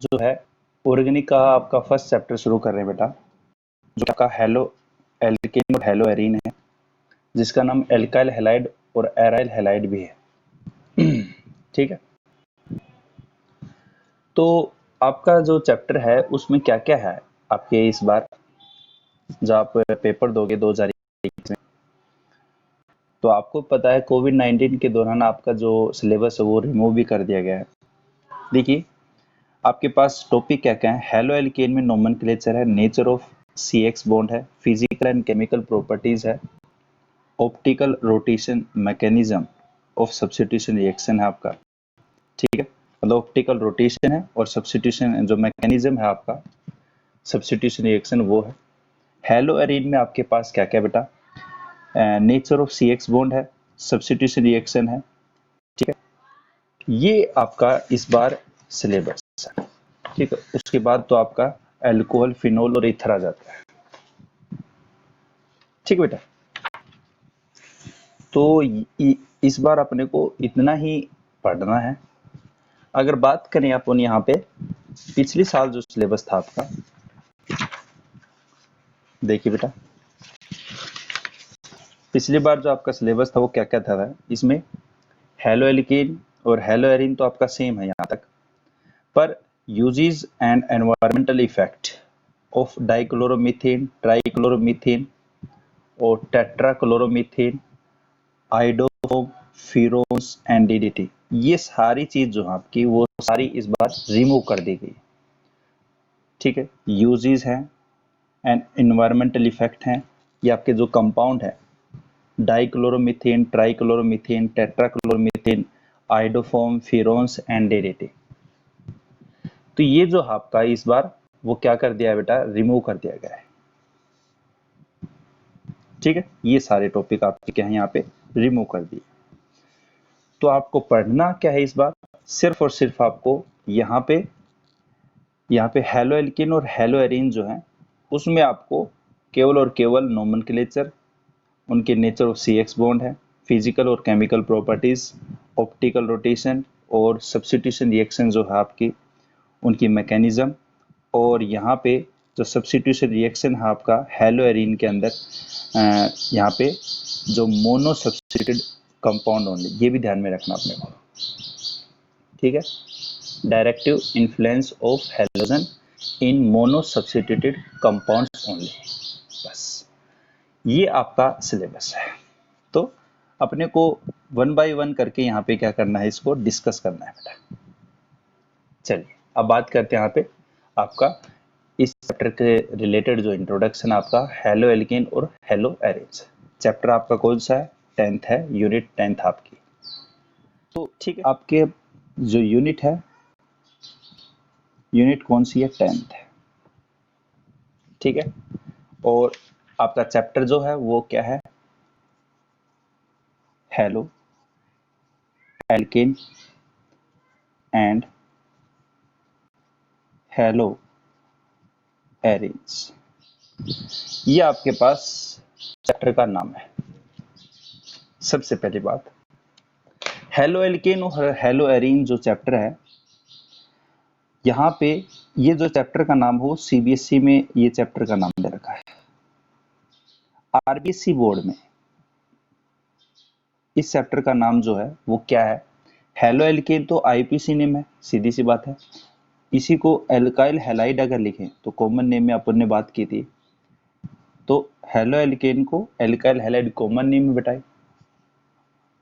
जो है ऑर्गेनिक का आपका फर्स्ट चैप्टर शुरू कर रहे हैं बेटा, जो आपका हेलो एल्केन और हेलो एरीन है, जिसका नाम एल्काइल हैलाइड और एराइल हैलाइड भी है। ठीक है, तो आपका जो चैप्टर है उसमें क्या क्या है आपके इस बार जो आप पेपर दोगे 2021 में, तो आपको पता है कोविड 19 के दौरान आपका जो सिलेबस है वो रिमूव भी कर दिया गया है। देखिए आपके पास टॉपिक क्या क्या है। हेलो एल्केन में नोमेनक्लेचर है, nature of C X bond है, फिजिकल एंड केमिकल प्रॉपर्टीज है, optical rotation mechanism of substitution reaction है आपका। ठीक है, मतलब ऑप्टिकल रोटेशन है और सब्स्टिट्यूशन जो मैकेनिज्म है आपका सब्स्टिट्यूशन रिएक्शन वो है। हेलो एरीन में आपके पास क्या क्या बेटा, nature of C X bond है, सब्स्टिट्यूशन रिएक्शन है। ठीक है, ये आपका इस बार सिलेबस है। ठीक है, उसके बाद तो आपका अल्कोहल, फिनोल और ईथर आ जाता है। ठीक है बेटा, तो इस बार अपने को इतना ही पढ़ना है। अगर बात करें अपन यहाँ पे पिछले साल जो सिलेबस था आपका, देखिए बेटा पिछली बार जो आपका सिलेबस था वो क्या क्या था इसमें। हेलो एल्केन और हेलो एरीन तो आपका सेम है यहाँ तक, पर uses and environmental effect of dichloromethane, trichloromethane और tetrachloromethane, iodoform, freons and DDT, ये सारी चीज जो है आपकी वो सारी इस बार रिमूव कर दी गई। ठीक है, यूजेस हैं एंड एनवायरमेंटल इफेक्ट हैं, ये आपके जो कंपाउंड है dichloromethane, ट्राइक्लोरोमीथेन, टेट्राक्लोरोमीथेन, iodoform, freons and DDT, तो ये जो आपका इस बार वो क्या कर दिया है बेटा, रिमूव कर दिया गया है। ठीक है, ये सारे टॉपिक आपके क्या है यहाँ पे रिमूव कर दिए। तो आपको पढ़ना क्या है इस बार, सिर्फ और सिर्फ आपको यहाँ पे हेलो एल्किन और हेलो एरीन जो है उसमें आपको केवल और केवल नोमेनक्लेचर, उनके nature of C X bond है, फिजिकल और केमिकल प्रॉपर्टीज, ऑप्टिकल रोटेशन और सब्स्टिट्यूशन रिएक्शन जो है आपकी उनकी मैकेनिज्म, और यहाँ पे जो सब्स्टिट्यूशन रिएक्शन है आपका हेलो एरीन के अंदर यहाँ पे जो मोनो सब्स्टिट्यूटेड कंपाउंड ओनली, ये भी ध्यान में रखना अपने को। ठीक है, directive influence of halogen in mono substituted compounds only, बस ये आपका सिलेबस है। तो अपने को वन बाय वन करके यहाँ पे क्या करना है, इसको डिस्कस करना है बेटा। चलिए अब बात करते हैं यहाँ पे आपका इस चैप्टर के रिलेटेड जो इंट्रोडक्शन आपका हेलो एल्केन और हेलो एरीन्स। चैप्टर आपका कौन सा है, 10th है, यूनिट 10th आपकी। तो ठीक है, आपके जो यूनिट है, यूनिट कौन सी है, 10th है। ठीक है, और आपका चैप्टर जो है वो क्या है, halo alkane and hello arenes, ये आपके पास चैप्टर का नाम है। सबसे पहली बात, हेलो एल्केन और हेलो एरीन जो चैप्टर है, यहाँ पे ये जो चैप्टर का नाम हो सीबीएसई में ये चैप्टर का नाम दे रखा है, आरबीएसई बोर्ड में इस चैप्टर का नाम जो है वो क्या है, हेलो एल्केन तो आईपीसी नेम है, सीधी सी बात है। इसी को एल्काइल हैलाइड अगर लिखें तो कॉमन नेम में अपन ने बात की थी, तो हेलो एल्केन को एल्काइल हैलाइड कॉमन नेम में बताए,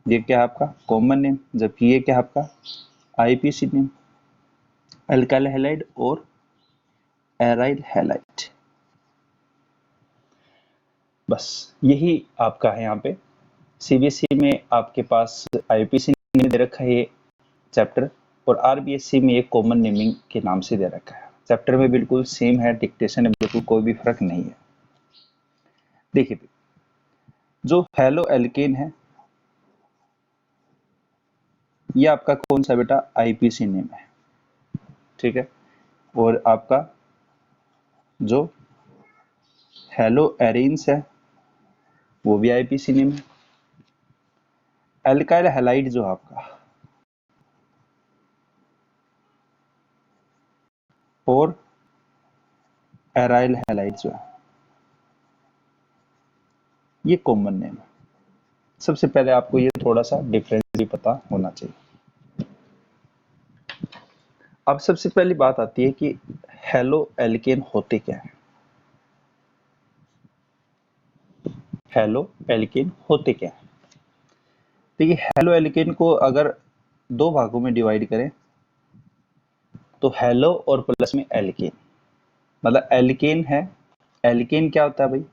ये क्या है आपका कॉमन नेम, जबकि ये क्या है आपका आईपीसी नेम, एल्काइल हैलाइड और एराइल हैलाइड। बस यही आपका है यहाँ पे। सीबीएसई में आपके पास आईपीसी नेम दे रखा है ये चैप्टर, और आरबीएसई में एक कॉमन नेमिंग के नाम से दे रखा है। चैप्टर में बिल्कुल सेम है, डिक्टेशन में बिल्कुल कोई भी फर्क नहीं है। देखिए जो हेलो एल्केन है ये आपका कौन सा बेटा, आईपीसी नेम है। ठीक है, और आपका जो हेलो एरीन्स है वो भी आईपीसी नेम है। एल्काइल हैलाइड जो आपका और एराइल हैलाइड जो है ये कॉमन नेम है। सबसे पहले आपको ये थोड़ा सा डिफरेंस भी पता होना चाहिए। अब सबसे पहली बात आती है कि हेलो एल्केन होते क्या है। हेलो एल्केन होते क्या है? देखिए, हेलो एल्केन को अगर दो भागों में डिवाइड करें तो हेलो और प्लस में एल्केन, मतलब एल्केन है। एल्केन क्या होता है भाई?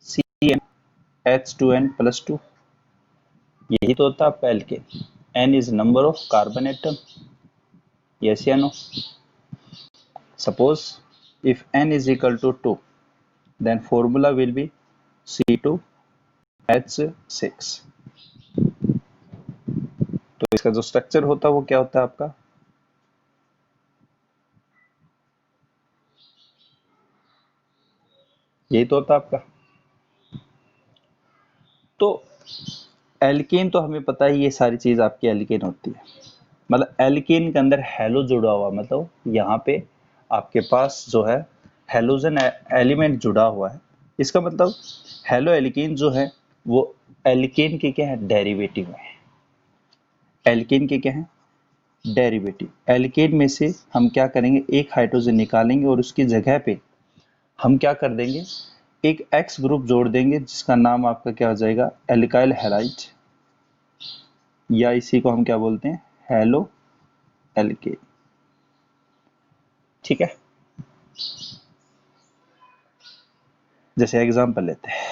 CnH2n+2, यही तो होता है आपका alkane. N is number of carbon atom, yes या no? Suppose if N is equal to 2, then formula will be C2H6। तो इसका जो स्ट्रक्चर होता है वो क्या होता है आपका? यही तो होता है आपका। तो एल्केन तो हमें पता है, ये सारी चीज आपकी एल्केन होती है। मतलब एल्केन के अंदर हेलो जुड़ा हुआ, मतलब यहाँ पे आपके पास जो है हेलोजन एलिमेंट जुड़ा हुआ है। इसका मतलब हेलो एल्केन जो है वो एल्केन के क्या है? डेरिवेटिव है। एल्केन के क्या है? डेरिवेटिव। एल्केन में से हम क्या करेंगे? एक हाइड्रोजन निकालेंगे और उसकी जगह पे हम क्या कर देंगे? एक एक्स ग्रुप जोड़ देंगे जिसका नाम आपका क्या हो जाएगा? एल्काइल हैलाइड, या इसी को हम क्या बोलते हैं? Halo alkane. ठीक है, जैसे एग्जांपल लेते हैं,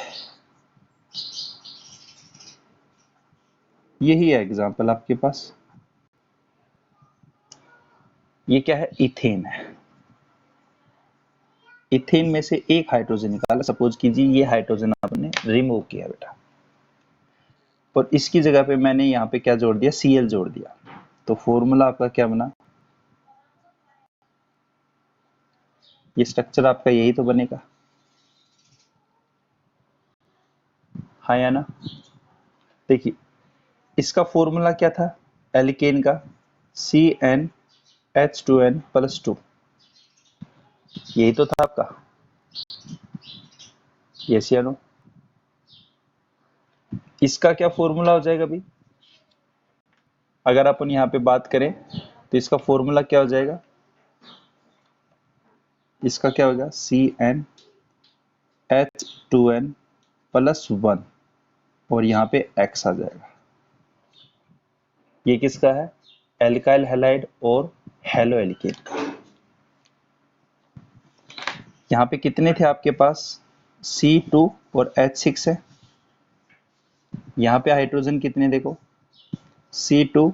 यही है एग्जांपल आपके पास। ये क्या है? इथेन है। इथेन में से एक हाइड्रोजन निकाला, सपोज कीजिए ये हाइड्रोजन आपने रिमूव किया बेटा, और इसकी जगह पे मैंने यहाँ पे क्या जोड़ दिया? Cl जोड़ दिया। तो फॉर्मूला आपका क्या बना? ये स्ट्रक्चर आपका यही तो बनेगा, हाँ या ना? देखिए, इसका फॉर्मूला क्या था एल्केन का? CnH2n+2, यही तो था आपका, यस या नो? इसका क्या फॉर्मूला हो जाएगा भाई? अगर अपन यहाँ पे बात करें तो इसका फॉर्मूला क्या हो जाएगा? इसका क्या होगा? CnH2n+1 और यहाँ पे X आ जाएगा। ये किसका है? एल्काइल हैलाइड और हेलो एल्केन। यहाँ पे कितने थे आपके पास? C2 और H6 है। यहाँ पे हाइड्रोजन कितने देखो? C2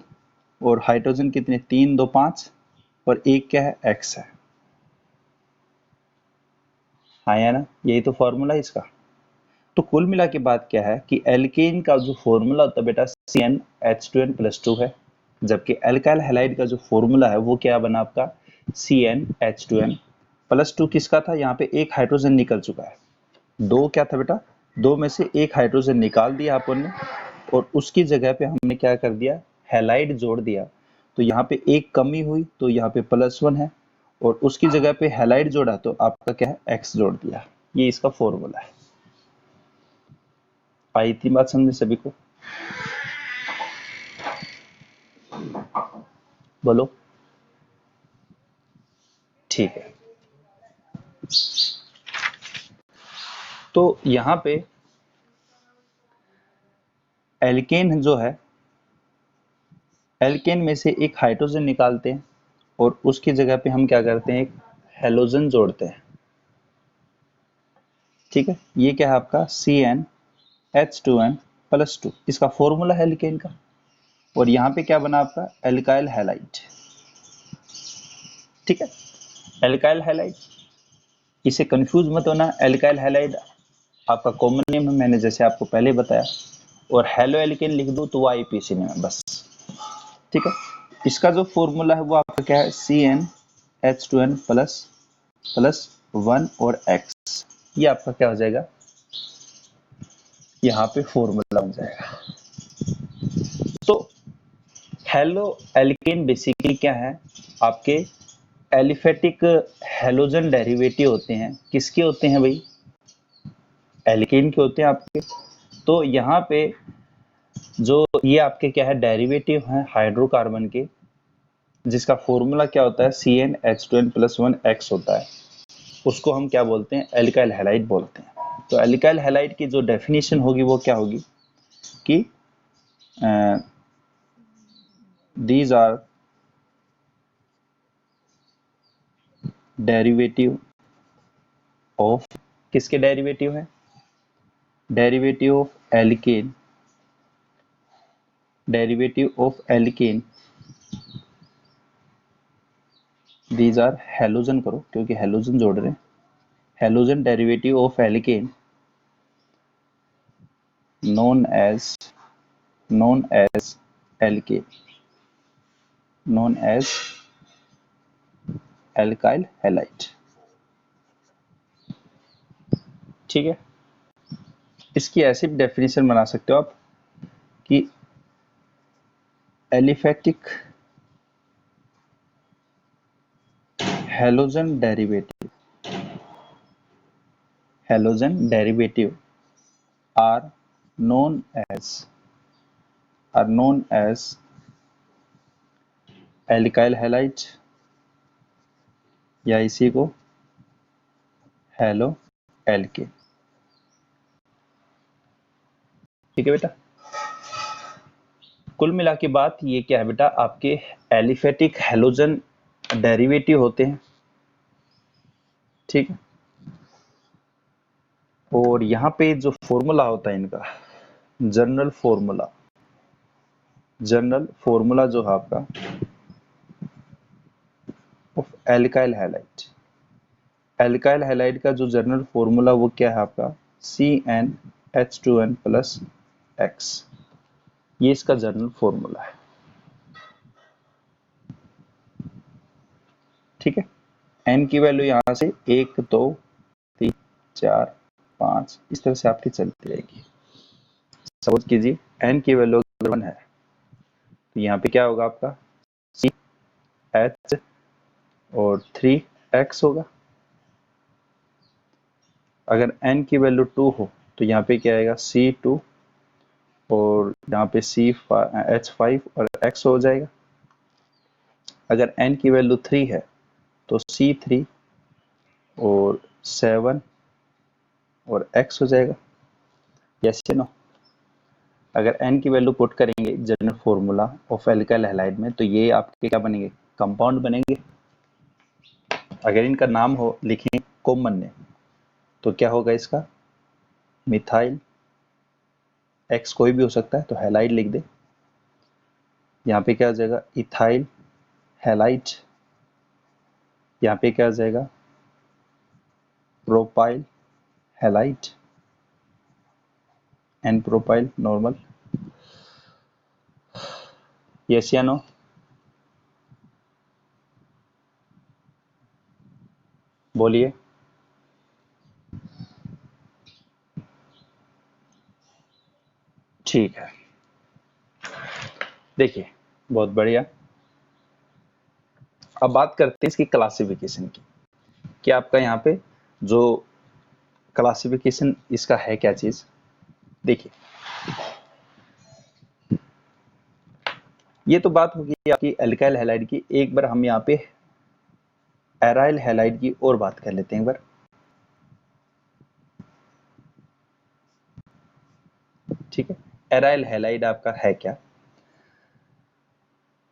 और हाइड्रोजन कितने? 3 2 5 और एक क्या है? X है, हाँ या ना? यही तो फॉर्मूला है इसका। तो कुल मिला के बात क्या है कि एल्केन का जो फॉर्मूला होता है बेटा CnH2n+2 है, जबकि एल्काइल हैलाइड का जो फॉर्मूला है वो क्या बना आपका? CnH2n+2। किसका था? यहाँ पे एक हाइड्रोजन निकल चुका है। दो क्या था बेटा? दो में से एक हाइड्रोजन निकाल दिया अपन ने और उसकी जगह पे हमने क्या कर दिया? हैलाइड जोड़ दिया। तो यहाँ पे एक कमी हुई तो यहाँ पे +1 है, और उसकी जगह पे हैलाइड जोड़ा तो आपका क्या है? X जोड़ दिया। ये इसका फॉर्मूला है। आई थी बात समझे सभी को? बोलो। ठीक है, तो यहाँ पे एल्केन जो है, एल्केन में से एक हाइड्रोजन निकालते हैं और उसकी जगह पे हम क्या करते हैं? एक हेलोजन जोड़ते हैं। ठीक है, ये क्या है आपका? CnH2n+2, इसका फॉर्मूला है एल्केन का। और यहाँ पे क्या बना आपका? Alkyl halide. ठीक है, एल्काइल हैलाइड, इसे कंफ्यूज मत होना। एल्काइल हैलाइड आपका कॉमन नेम है, मैंने जैसे आपको पहले बताया, और हेलो एल्केन लिख दो तो वो आईपीसी नेम है बस। ठीक है, इसका जो फॉर्मूला है वो आपका क्या है? CnH2n+1 और X। ये आपका क्या हो जाएगा? यहाँ पे फॉर्मूला बन जाएगा। तो हेलो एल्केन बेसिकली क्या है? आपके एलिफेटिक हेलोजन डेरिवेटिव होते हैं, किसके होते हैं भाई? एल्केन के होते हैं आपके। तो यहाँ पे जो ये आपके क्या है, डेरिवेटिव हैं हाइड्रोकार्बन के, जिसका फॉर्मूला क्या होता है, CnH2n+1x होता है, उसको हम क्या बोलते हैं, एल्काइल हैलाइड बोलते हैं। तो एल्काइल हैलाइड की जो डेफिनेशन होगी वो क्या होगी कि दीज आर डेरिवेटिव ऑफ, किसके डेरिवेटिव है, derivative of alkane, derivative of alkane, these are halogen करो क्योंकि हेलोजन जोड़ रहे हैं, halogen derivative of alkane known as alkane, known as alkyl halide। ठीक है, इसकी ऐसी डेफिनेशन बना सकते हो आप कि aliphatic halogen derivative are known as alkyl halide या इसी को हेलो एल्केन। ठीक है बेटा, कुल मिला के बात ये क्या है बेटा, आपके एलिफेटिक हेलोजन डेरिवेटिव होते हैं। ठीक है, और यहाँ पे जो फॉर्मूला होता है इनका, जनरल फॉर्मूला जो है आपका of alkyl halide, alkyl halide का जो जनरल फॉर्मूला वो क्या है आपका, CnH2n+x, ये इसका जनरल फॉर्मूला है। ठीक है, n की वैल्यू यहाँ से 1 2 3 4 5 इस तरह से आपकी चलती रहेगी। सपोज कीजिए n की वैल्यू 1 है तो यहाँ पे क्या होगा आपका, CH और 3x होगा। अगर n की वैल्यू 2 हो तो यहाँ पे क्या आएगा, C2 और यहाँ पे H5 और x हो जाएगा। अगर n की वैल्यू 3 है तो C3 और 7 और x हो जाएगा। यस या नो? अगर n की वैल्यू पुट करेंगे general formula of alkyl halide में तो ये आपके क्या बनेंगे, कंपाउंड बनेंगे। अगर इनका नाम हो लिखें कॉमन ने तो क्या होगा इसका, मिथाइल, x कोई भी हो सकता है तो हैलाइड लिख दे। यहाँ पे क्या हो जाएगा, इथाइल हैलाइड, यहाँ पे क्या हो जाएगा, propyl halide and propyl normal. Yes या नो? बोलिए। ठीक है, देखिए बहुत बढ़िया। अब बात करते हैं इसकी क्लासिफिकेशन की, कि आपका यहाँ पे जो क्लासिफिकेशन इसका है क्या चीज। देखिए ये तो बात होगी आपकी एल्काइल हैलाइड की, एक बार हम यहाँ पे एराइल हैलाइड की और बात कर लेते हैं एक बार। ठीक है, एराइल हैलाइड आपका है क्या,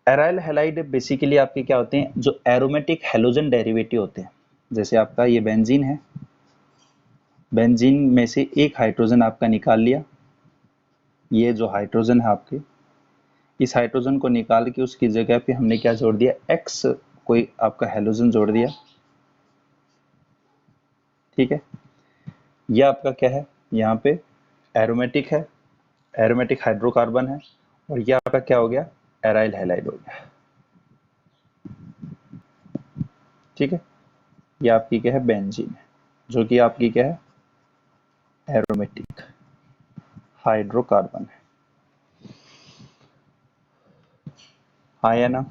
एराइल हैलाइड बेसिकली आपके क्या होते हैं, जो एरोमेटिक हैलोजन डेरिवेटिव होते हैं। जैसे आपका ये बेंजीन है, बेंजीन में से एक हाइड्रोजन आपका निकाल लिया, ये जो हाइड्रोजन है आपके, इस हाइड्रोजन को निकाल के उसकी जगह पे हमने क्या जोड़ दिया, एक्स कोई आपका हैलोजन जोड़ दिया। ठीक है, यह आपका क्या है, यहाँ पे एरोमेटिक है, एरोमेटिक हाइड्रोकार्बन है, और यह आपका क्या हो गया, एराइल हैलाइड हो गया। ठीक है, यह आपकी क्या है, बेंजीन है, जो कि आपकी क्या है, एरोमेटिक हाइड्रोकार्बन है। हाँ या ना?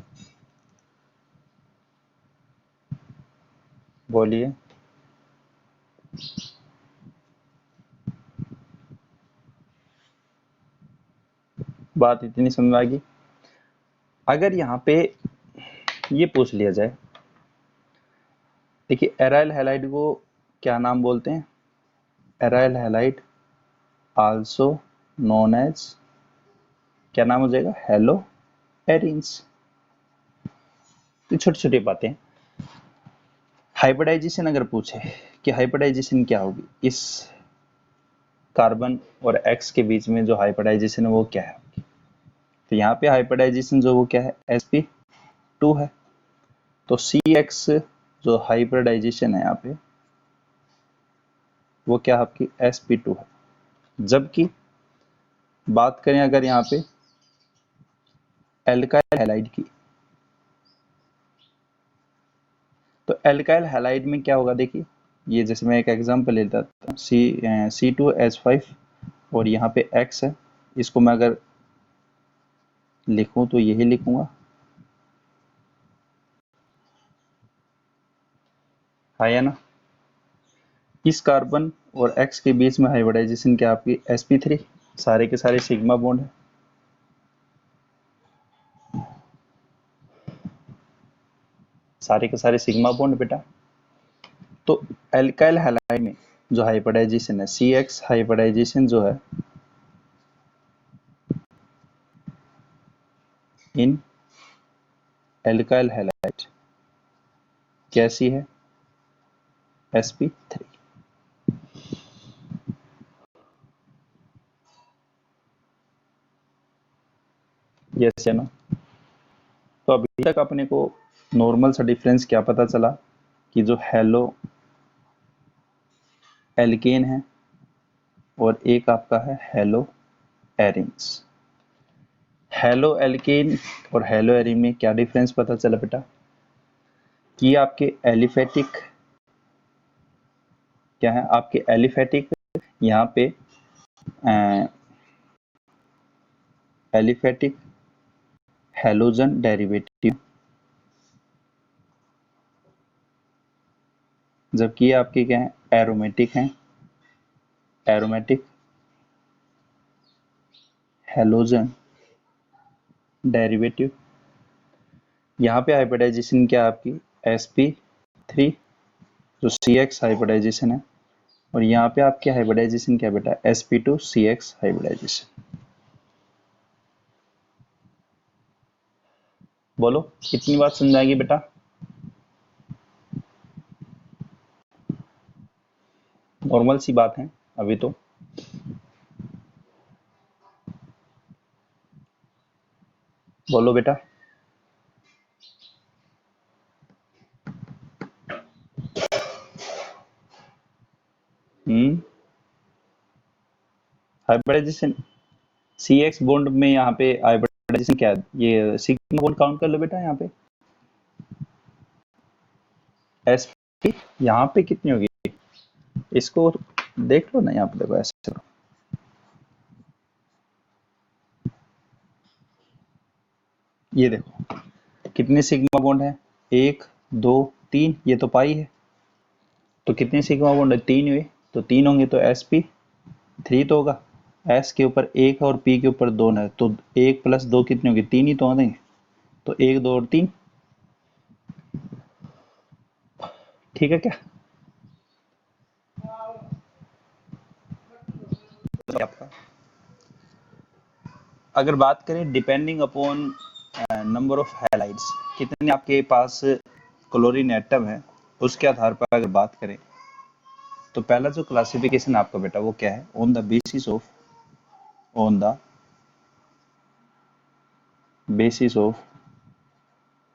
बोलिए। बात इतनी समझ आ गई। अगर यहाँ पे ये पूछ लिया जाए, देखिए एराइल हैलाइड को क्या नाम बोलते हैं? Aryl halide also known as, क्या नाम हो जाएगा? Haloarenes. तो छोटी छोटी बातें। हाइब्रिडाइजेशन अगर पूछे कि हाइब्रिडाइजेशन क्या होगी, इस कार्बन और एक्स के बीच में जो हाइब्रिडाइजेशन है वो क्या है? तो यहाँ पे हाइब्रिडाइजेशन जो वो क्या है? sp2 है। तो CX जो हाइब्रिडाइजेशन है यहाँ पे वो क्या आपकी sp2 है। जबकि बात करें अगर यहाँ पे एल्काइल हैलाइड की, तो एल्काइल हैलाइड में क्या होगा? देखिए ये जैसे मैं एक एग्जांपल लेता था, C2H5 और यहाँ पे X है। इसको मैं अगर लिखूं तो यही लिखूंगा, है या ना? इस कार्बन और X के बीच में हाइब्रिडाइजेशन क्या आपकी sp3, सारे के सारे सिग्मा बॉन्ड है। सारे के सारे सिग्मा बॉन्ड बेटा। तो एल्काइल हैलाइड में जो हाइब्रिडाइजेशन है CX हाइब्रिडाइजेशन जो है इन एल्काइल हैलाइड कैसी है? sp3। यस या नो? तो अभी तक अपने को नॉर्मल सा डिफरेंस क्या पता चला कि जो हेलो एल्केन है और एक आपका है हेलो एरिन्स। हेलो एल्केन और हेलो एरिन में क्या डिफरेंस पता चला बेटा? कि आपके एलिफेटिक क्या है? आपके एलिफेटिक यहाँ पे एलिफेटिक हेलोजन डेरिवेटिव, जबकि ये आपके क्या है? एरोमेटिक हैं। Aromatic halogen derivative. यहाँ पे हाइब्रिडाइजेशन क्या है आपकी? sp3 जो CX हाइब्रिडाइजेशन है, और यहाँ पे आपके हाइब्रिडाइजेशन क्या बेटा? sp2 CX hybridisation. बोलो कितनी बात समझाएगी बेटा? नॉर्मल सी बात है अभी तो। बोलो बेटा। हाइब्रिडाइजेशन CX बॉन्ड में यहाँ पे हाइब्रिडाइजेशन क्या है? ये सिग्मा बॉन्ड काउंट कर लो बेटा। यहाँ पे sp यहाँ पे कितनी होगी? इसको देख लो ना, यहाँ पे देखो ऐसे करो। ये देखो कितने सिग्मा बॉन्ड है? 1 2 3, ये तो पाई है। तो कितने सिग्मा बॉन्ड है? 3 हुए। तो 3 होंगे तो sp3 तो होगा। s के ऊपर 1 और p के ऊपर 2 है, तो 1 प्लस 2 कितनी होगी? 3 ही तो होंगे। तो 1 2 और 3, ठीक है क्या? आपका अगर बात करें depending upon number of halides, कितने आपके पास क्लोरीन एटम है, उसके आधार पर अगर बात करें तो पहला जो क्लासिफिकेशन आपका बेटा वो क्या है? On the basis of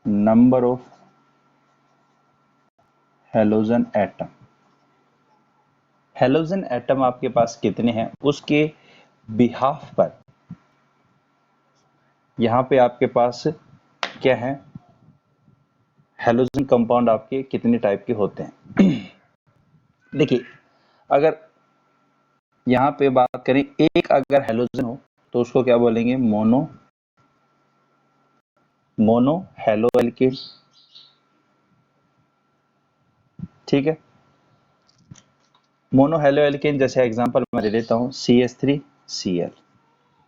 number of halogen atom. Halogen atom आपके पास कितने हैं उसके बिहाफ पर यहाँ पे आपके पास क्या है? हेलोजन कंपाउंड आपके कितने टाइप के होते हैं? देखिए अगर यहाँ पे बात करें, एक अगर हेलोजन हो तो उसको क्या बोलेंगे? Mono halo alkane. ठीक है। मोनो हेलो एल्केन जैसे एग्जांपल मैं दे देता हूं, CH3Cl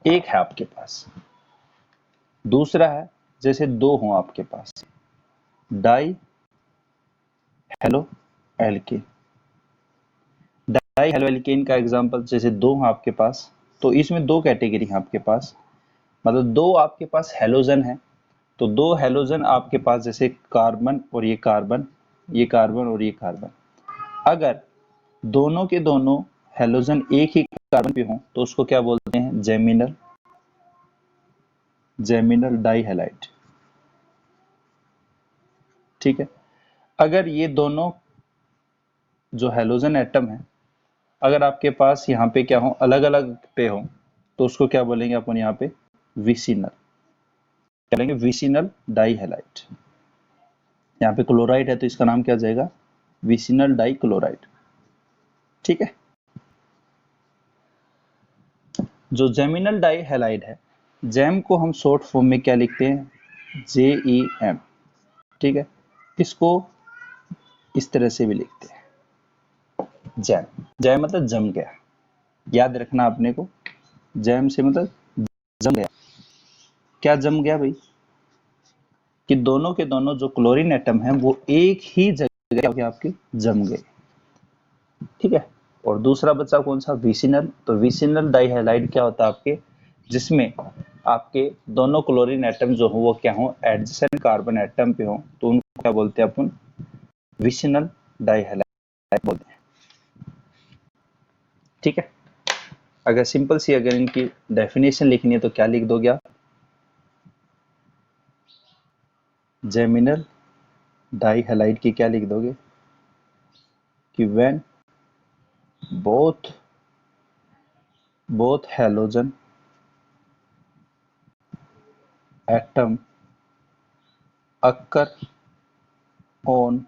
एक है आपके पास। दूसरा है जैसे दो हों आपके पास, dihaloalkane. Dihaloalkane का एग्जांपल जैसे दो हैं आपके पास, तो इसमें दो कैटेगरी है आपके पास, मतलब दो आपके पास हेलोजन है। तो दो हेलोजन आपके पास जैसे कार्बन और ये कार्बन, ये कार्बन और ये कार्बन, अगर दोनों के दोनों हेलोजन एक ही कार्बन पे हों तो उसको क्या बोलते हैं, जेमिनल, जेमिनल डाइहैलाइड। ठीक है। अगर ये दोनों जो हेलोजन एटम है, अगर आपके पास यहाँ पे क्या हो, अलग अलग पे हो, तो उसको क्या बोलेंगे अपन यहाँ पे, विसिनल, क्या बोलेंगे, विसिनल डाइहैलाइड। यहाँ पे क्लोराइड है तो इसका नाम क्या हो जाएगा, विसिनल डाइक्लोराइड। ठीक है। जो जेमिनल डाइहैलाइड है, जेम को हम शॉर्ट फॉर्म में क्या लिखते हैं, JEM। ठीक है। इसको इस तरह से भी लिखते हैं, जैम। जैम मतलब जम गया, याद रखना अपने को, जैम से मतलब जम गया। क्या जम गया भाई, कि दोनों के दोनों जो क्लोरीन एटम है वो एक ही जगह क्या हो गया, आपके जम गए। ठीक है। और दूसरा बचा कौन सा, विसिनल। तो विसिनल डाइहैलाइड क्या होता है आपके, जिसमें आपके दोनों क्लोरीन एटम जो हो वो क्या हो, एडजेसेंट कार्बन एटम पे हो, तो उनको क्या बोलते हैं अपन, विसिनल डाइहैलाइड बोलते हैं। ठीक है। अगर सिंपल सी अगर इनकी डेफिनेशन लिखनी है तो क्या लिख दोगे आप, जेमिनल डाइहैलाइड की क्या लिख दोगे, कि when both halogen atom occur on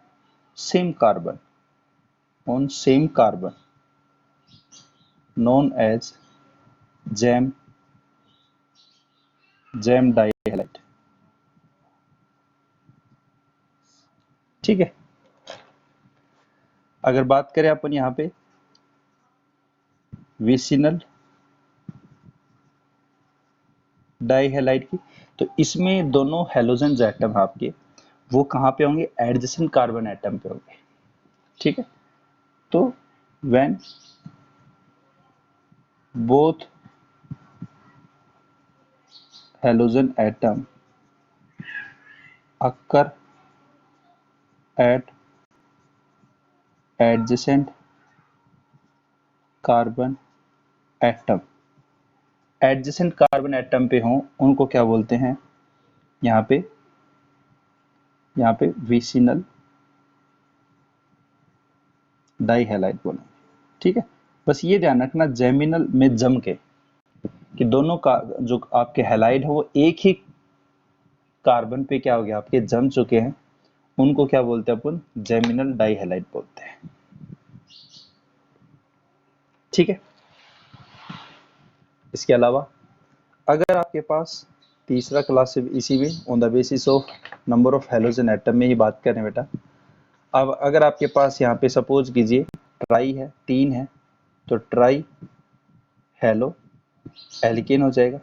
same carbon, known as jam dihalide। ठीक है। अगर बात करें अपन यहाँ पे विसिनल डाइहैलाइड की, तो इसमें दोनों हेलोजन जो एटम है आपके, वो कहाँ पे होंगे, एडजेसेंट कार्बन एटम पे होंगे। ठीक है। तो when both halogen atom occur at adjacent carbon atom, adjacent carbon atom पे हों उनको क्या बोलते हैं, यहाँ पे विसिनल डाइहैलाइड बोलेंगे। ठीक है। बस ये ध्यान रखना, जेमिनल में जम के, कि दोनों का जो आपके हैलाइड है वो एक ही कार्बन पे क्या हो गया, आपके जम चुके हैं, उनको क्या बोलते हैं अपन, जेमिनल डाइहैलाइड बोलते हैं। ठीक है। इसके अलावा अगर आपके पास तीसरा क्लास इसी में on the basis of number of halogen atom में ही बात करें बेटा, अब अगर आपके पास यहाँ पे सपोज कीजिए ट्राई है, तीन है, तो ट्राई हेलो एल्केन हो जाएगा।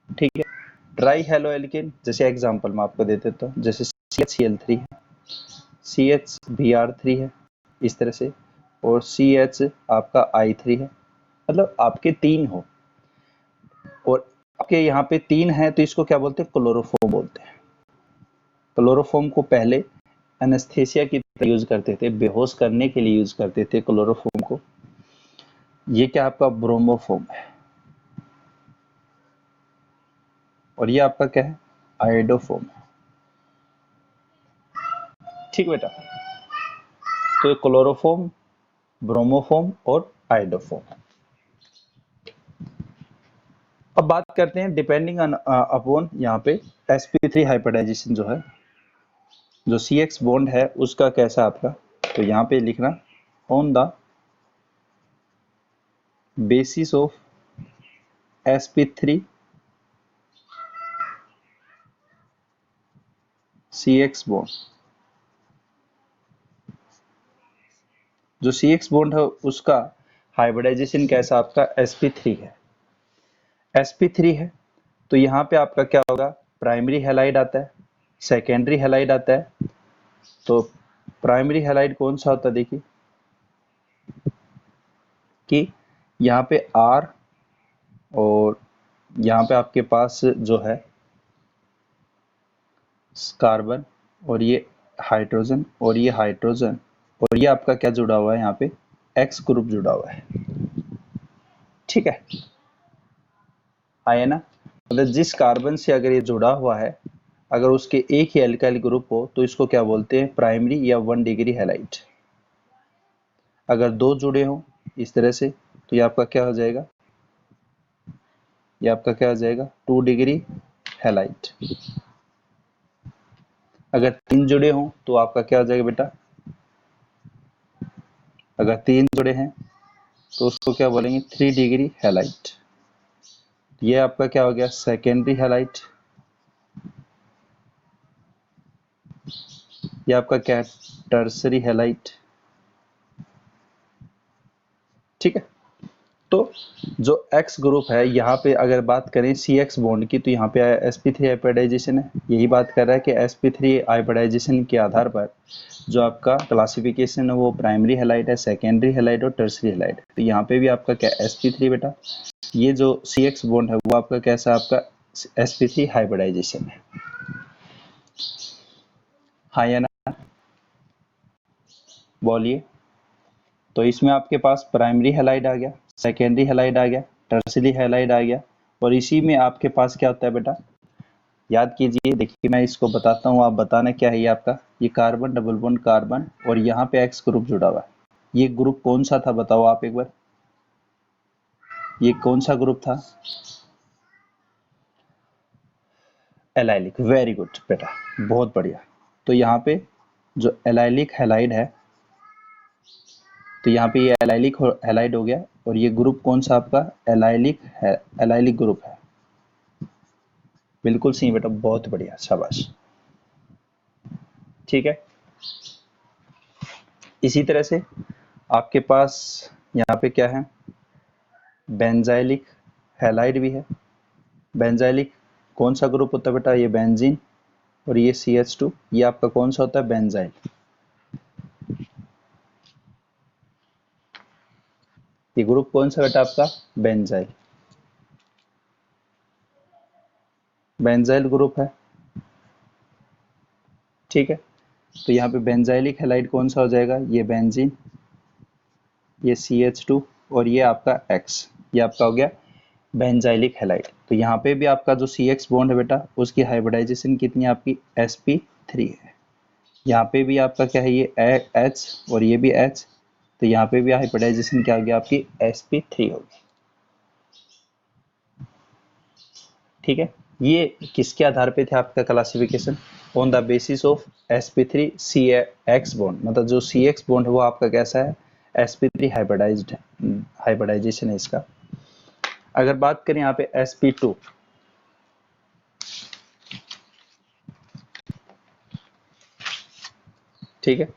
ठीक है। ट्राई हेलो एल्केन जैसे एग्जांपल मैं आपको दे देता हूँ, जैसे CHCl3 है, CHBr3 है, इस तरह से, और CH आपका I3 है, मतलब आपके तीन हो, और आपके यहाँ पे तीन है तो इसको क्या बोलते हैं, क्लोरोफॉर्म बोलते हैं। क्लोरोफॉर्म को पहले एनेस्थेसिया की तरह यूज करते थे, बेहोश करने के लिए यूज करते थे क्लोरोफॉर्म को। ये क्या आपका ब्रोमोफॉर्म है, और ये आपका क्या है, आयोडोफॉर्म है। ठीक बेटा। तो ये क्लोरोफॉर्म, ब्रोमोफॉर्म और आयोडोफॉर्म। अब बात करते हैं डिपेंडिंग अपॉन यहाँ पे sp3 हाइब्रिडाइजेशन जो है, जो CX बॉन्ड है उसका कैसा आपका, तो यहाँ पे लिखना on the basis of sp3 CX bond, जो CX बॉन्ड है उसका हाइब्रिडाइजेशन कैसा आपका sp3 है। sp3 है तो यहाँ पे आपका क्या होगा, प्राइमरी हैलाइड आता है, सेकेंडरी हैलाइड आता है। तो प्राइमरी हैलाइड कौन सा होता है, देखिए कि यहाँ पे R और यहाँ पे आपके पास जो है कार्बन और ये हाइड्रोजन और ये हाइड्रोजन और ये आपका क्या जुड़ा हुआ है, यहाँ पे X ग्रुप जुड़ा हुआ है। ठीक है, आया ना। मतलब जिस कार्बन से अगर ये जुड़ा हुआ है, अगर उसके एक ही एल्काइल ग्रुप हो तो इसको क्या बोलते हैं, प्राइमरी या 1 डिग्री हैलाइड। अगर दो जुड़े हों इस तरह से तो ये आपका क्या हो जाएगा, ये आपका क्या हो जाएगा 2 डिग्री हैलाइड। अगर तीन जुड़े हों तो आपका क्या हो जाएगा बेटा, अगर तीन जुड़े हैं तो उसको क्या बोलेंगे 3 डिग्री हैलाइड। ये आपका क्या हो गया सेकेंडरी हैलाइड। ये आपका क्या है टर्सरी हैलाइड। ठीक है, तो जो X ग्रुप है यहाँ पे अगर बात करें CX बॉन्ड की तो यहाँ पे sp3 हाइब्रिडाइजेशन है। यही बात कर रहा है कि sp3 हाइब्रिडाइजेशन के आधार पर जो आपका क्लासिफिकेशन है वो प्राइमरी हैलाइड है, सेकेंडरी हैलाइड और टर्सरी हैलाइड। तो यहाँ पे भी आपका क्या sp3 बेटा, ये जो CX बॉन्ड है वो आपका कैसा आपका sp3 हाइब्रिडाइजेशन है। हाँ या ना, बोलिए। तो इसमें आपके पास प्राइमरी हैलाइड आ गया, सेकेंडरी हैलाइड आ गया, टर्सरी हैलाइड आ गया और इसी में आपके पास क्या होता है बेटा, याद कीजिए। देखिए मैं इसको बताता हूँ, आप बताना क्या है। ये आपका ये कार्बन डबल बॉन्ड कार्बन और यहाँ पे X ग्रुप जुड़ा हुआ है। ये ग्रुप कौन सा था बताओ आप एक बार, ये कौन सा ग्रुप था, एलाइलिक। वेरी गुड बेटा, बहुत बढ़िया। तो यहाँ पे जो एलाइलिक हैलाइड है, तो यहाँ पे ये एलाइलिक हैलाइड हो गया और ये ग्रुप कौन सा आपका एलाइलिक है, एलाइलिक ग्रुप है। बिल्कुल सही बेटा, बहुत बढ़िया, शाबाश। ठीक है, इसी तरह से आपके पास यहाँ पे क्या है, बेंजाइलिक हैलाइड भी है। बेंजाइलिक कौन सा ग्रुप होता है बेटा, ये बेंजीन और ये CH2, ये आपका कौन सा होता है, बेंजाइल। ये ग्रुप कौन सा बेटा आपका, बेंजाइल। बेंजाइल ग्रुप है। ठीक है, तो यहाँ पे बेंजाइलिक हैलाइड कौन सा हो जाएगा, ये बेंजीन, ये CH2 और ये आपका X, ये आपका हो गया बेंजाइलिक हैलाइड। तो यहाँ पे भी आपका जो CX बॉन्ड है बेटा उसकी हाइब्रिडाइजेशन कितनी है आपकी, sp3 है। यहाँ पे भी आपका क्या है, ये H और ये भी H, तो यहाँ पे भी हाइब्रिडाइजेशन क्या होगी आपकी, sp3 होगी। ठीक है, ये किसके आधार पे थे आपका classification, on the basis of sp3 CX bond. मतलब जो CX बॉन्ड है वो आपका कैसा है, sp3 हाइब्रिडाइज्ड है, हाइब्रिडाइजेशन है इसका। अगर बात करें यहाँ पे sp2, ठीक है,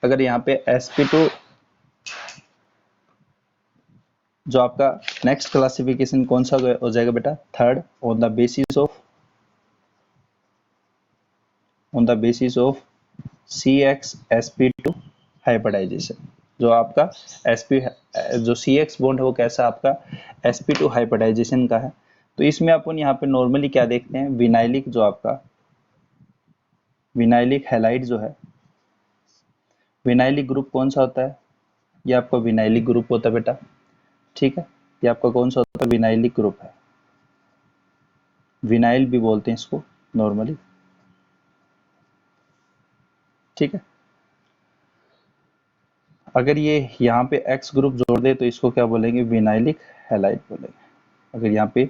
अगर यहाँ पे sp2 जो आपका नेक्स्ट क्लासिफिकेशन कौन सा हो जाएगा बेटा, third, on the basis of CX-sp2 hybridisation. जो आपका sp जो CX बॉन्ड है वो कैसा आपका sp2 हाइब्रिडाइजेशन का है। तो इसमें अपन यहाँ पे नॉर्मली क्या देखते हैं, विनाइलिक, जो आपका विनाइलिक हैलाइड जो है, विनाइलिक ग्रुप कौन सा होता है, ये आपका विनाइलिक ग्रुप होता है बेटा। ठीक है, ये आपका कौन सा होता है, विनाइलिक ग्रुप है। विनाइल भी बोलते हैं इसको नॉर्मली। ठीक है, अगर ये यहाँ पे X ग्रुप जोड़ दे तो इसको क्या बोलेंगे, विनाइलिक हैलाइड बोलेंगे। अगर यहाँ पे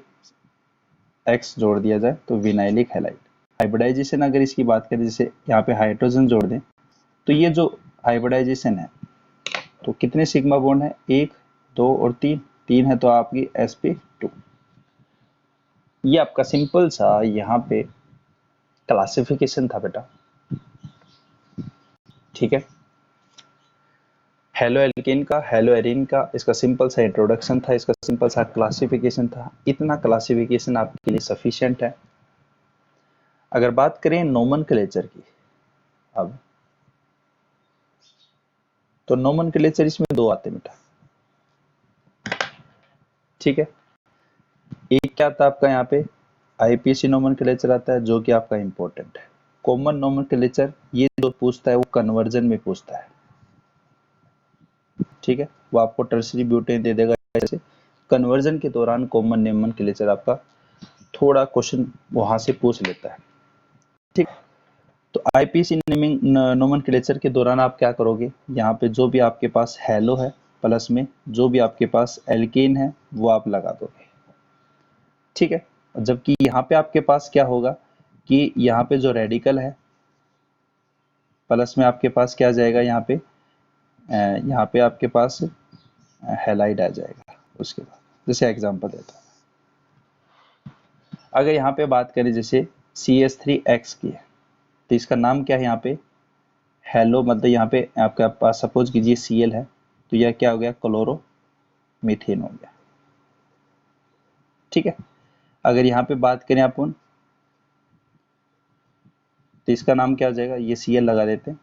X जोड़ दिया जाए तो विनाइलिक हैलाइड। हाइब्रिडाइजेशन अगर इसकी बात करें, जैसे यहाँ पे हाइड्रोजन जोड़ दें तो ये जो हाइब्रिडाइजेशन है तो कितने सिग्मा बॉन्ड है, 1 2 और 3, 3 है तो आपकी sp2। ये आपका सिंपल सा यहाँ पे क्लासिफिकेशन था बेटा। ठीक है, हेलो एल्केन का, हेलो एरिन का, इसका सिंपल सा इंट्रोडक्शन था, इसका सिंपल सा क्लासिफिकेशन था। इतना क्लासिफिकेशन आपके लिए सफिशिएंट है। अगर बात करें नोमेनक्लेचर की, अब तो नोमेनक्लेचर इसमें दो आते बेटा, ठीक है। एक क्या आता है आपका यहाँ पे आईपीसी नोमेनक्लेचर आता है, जो कि आपका इंपॉर्टेंट है। कॉमन नोमेनक्लेचर ये जो पूछता है वो कन्वर्जन में पूछता है, ठीक है। वो आपको टर्सरी ब्यूटेन दे देगा। जैसे कन्वर्जन के दौरान कॉमन नोमेनक्लेचर आपका थोड़ा क्वेश्चन वहां से पूछ लेता है, ठीक। तो आईपीसी नोमेनक्लेचर के दौरान आप क्या करोगे, यहाँ पे जो भी आपके पास हेलो है प्लस में जो भी आपके पास एल्केन है वो आप लगा दोगे, ठीक है। जबकि यहाँ पे आपके पास क्या होगा कि यहाँ पे जो रेडिकल है प्लस में आपके पास क्या आ जाएगा, यहाँ पे आपके पास हेलाइड आ जाएगा। उसके बाद जैसे एग्जांपल देता हूँ, अगर यहाँ पे बात करें जैसे CH3X की है, तो इसका नाम क्या है यहाँ पे हेलो, मतलब यहाँ पे आपका पास सपोज कीजिए Cl है, तो यह क्या हो गया क्लोरो मीथेन हो गया, ठीक है। अगर यहाँ पे बात करें अपन, तो इसका नाम क्या हो जाएगा, ये Cl लगा देते हैं।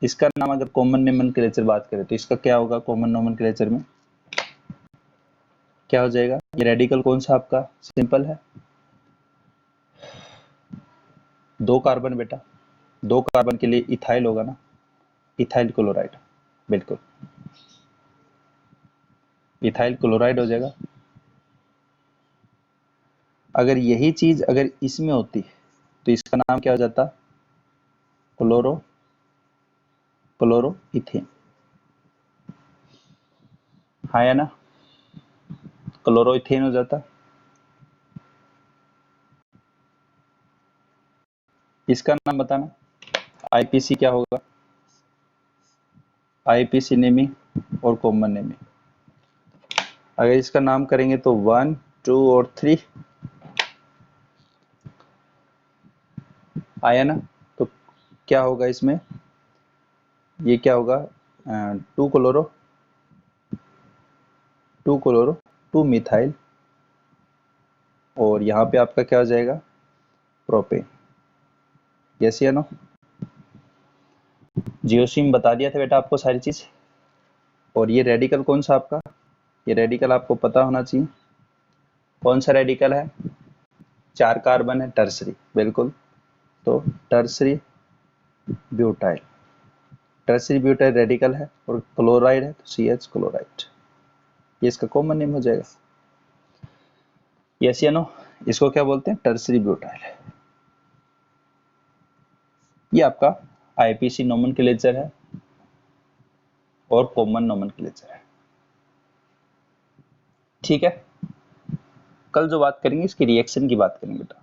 इसका नाम अगर कॉमन नोमेनक्लेचर बात करें तो इसका क्या होगा, कॉमन नोमेनक्लेचर में क्या हो जाएगा, ये रेडिकल कौन सा आपका सिंपल है, 2 कार्बन बेटा, 2 कार्बन के लिए इथाइल होगा ना, इथाइल क्लोराइड, बिल्कुल इथाइल क्लोराइड हो जाएगा। अगर यही चीज अगर इसमें होती तो इसका नाम क्या हो जाता, क्लोरो क्लोरो इथेन, हाँ या ना, क्लोरो इथेन हो जाता। इसका नाम बताना, आईपीसी क्या होगा, आईपीसी नेमी और कॉमन नेमी। अगर इसका नाम करेंगे तो 1 2 और 3 आया ना, तो क्या होगा इसमें, ये क्या होगा 2 क्लोरो 2 क्लोरो 2 मिथाइल, और यहाँ पे आपका क्या हो जाएगा प्रोपेन। यस या नो, जियोसिम बता दिया था बेटा आपको सारी चीज। और ये रेडिकल कौन सा आपका, ये रेडिकल आपको पता होना चाहिए कौन सा रेडिकल है, 4 कार्बन है, टर्सरी, बिल्कुल। तो tertiary butyl, tertiary butyl radical है और क्लोराइड है तो CH क्लोराइड, ये इसका कॉमन नेम हो जाएगा। यस या नो, इसको क्या बोलते हैं टर्सरी ब्यूटाइल। ये आपका आईपीसी नोमेनक्लेचर है और कॉमन नोमेनक्लेचर है, ठीक है। कल जो बात करेंगे इसकी रिएक्शन की बात करेंगे बेटा।